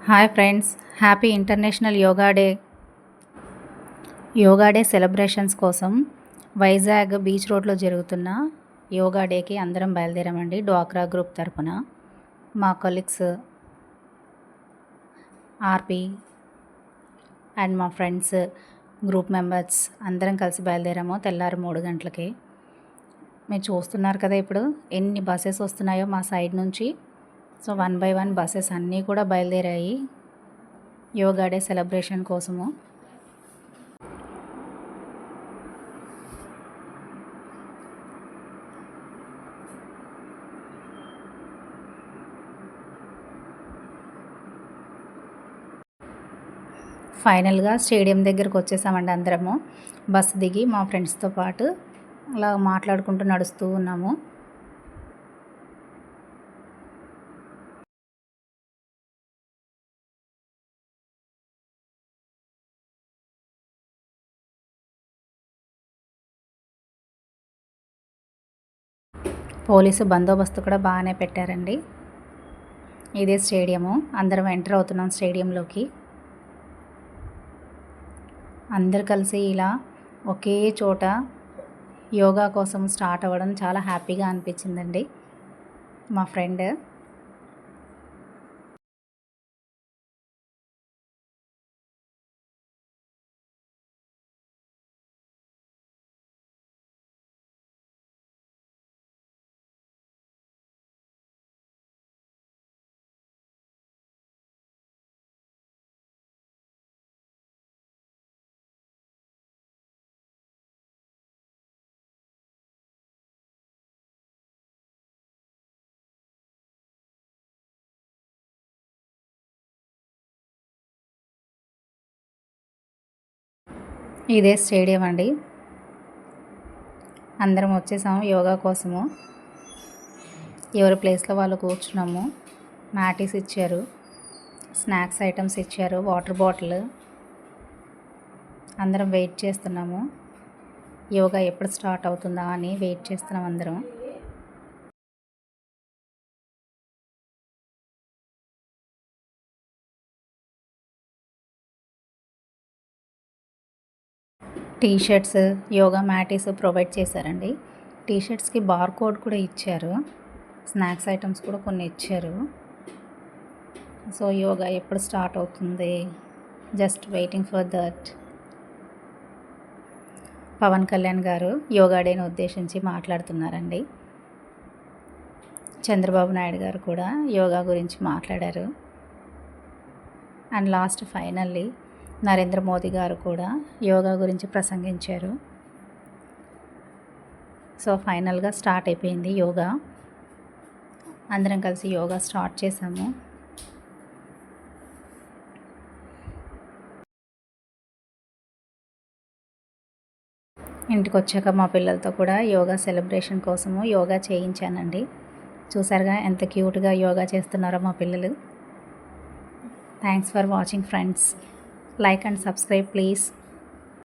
Hi friends, happy international yoga day celebrations కోసం Vizag beach రోడ్లో జరుగుతున్న యోగా డేకి అందరం బయలుదేరామండి. డ్వాక్రా గ్రూప్ తరపున మా కొలీగ్స్ ఆర్పి అండ్ మా ఫ్రెండ్స్ గ్రూప్ మెంబర్స్ అందరం కలిసి బయలుదేరాము. తెల్లారి 3 గంటలకి. మీరు చూస్తున్నారు కదా ఇప్పుడు ఎన్ని బస్సెస్ వస్తున్నాయో మా సైడ్ నుంచి. సో 1 by 1 బస్సెస్ అన్నీ కూడా బయలుదేరాయి యోగా డే సెలబ్రేషన్ కోసము. ఫైనల్గా స్టేడియం దగ్గరకు వచ్చేసామండి. అందరము బస్సు దిగి మా ఫ్రెండ్స్తో పాటు అలా మాట్లాడుకుంటూ నడుస్తూ ఉన్నాము. పోలీసు బందోబస్తు కూడా బాగానే పెట్టారండి. ఇదే స్టేడియము. అందరం ఎంటర్ అవుతున్నాం స్టేడియంలోకి. అందరు కలిసి ఇలా ఒకే చోట యోగా కోసం స్టార్ట్ అవ్వడం చాలా హ్యాపీగా అనిపించిందండి. మా ఫ్రెండ్ ఇదే స్టేడియం అండి. అందరం వచ్చేసాము యోగా కోసము. ఎవరి ప్లేస్లో వాళ్ళు కూర్చున్నాము. మ్యాటీస్ ఇచ్చారు, స్నాక్స్ ఐటమ్స్ ఇచ్చారు, వాటర్ బాటిల్. అందరం వెయిట్ చేస్తున్నాము యోగా ఎప్పుడు స్టార్ట్ అవుతుందా అని వెయిట్ చేస్తున్నాం అందరం. టీషర్ట్స్, యోగా మ్యాటీస్ ప్రొవైడ్ చేశారండి. టీషర్ట్స్కి బార్ కోడ్ కూడా ఇచ్చారు. స్నాక్స్ ఐటమ్స్ కూడా కొన్ని ఇచ్చారు. సో యోగా ఎప్పుడు స్టార్ట్ అవుతుంది, just waiting for that. Pawan Kalyan గారు యోగా డేని ఉద్దేశించి మాట్లాడుతున్నారండి. చంద్రబాబు నాయుడు గారు కూడా యోగా గురించి మాట్లాడారు. And last finally Narendra Modi గారు కూడా యోగా గురించి ప్రసంగించారు. సో ఫైనల్గా స్టార్ట్ అయిపోయింది యోగా. అందరం కలిసి యోగా స్టార్ట్ చేసాము. ఇంటికి వచ్చాక మా పిల్లలతో కూడా యోగా సెలబ్రేషన్ కోసము యోగా చేయించానండి. చూసారుగా ఎంత క్యూట్గా యోగా చేస్తున్నారో మా పిల్లలు. Thanks for watching friends. Like and subscribe please.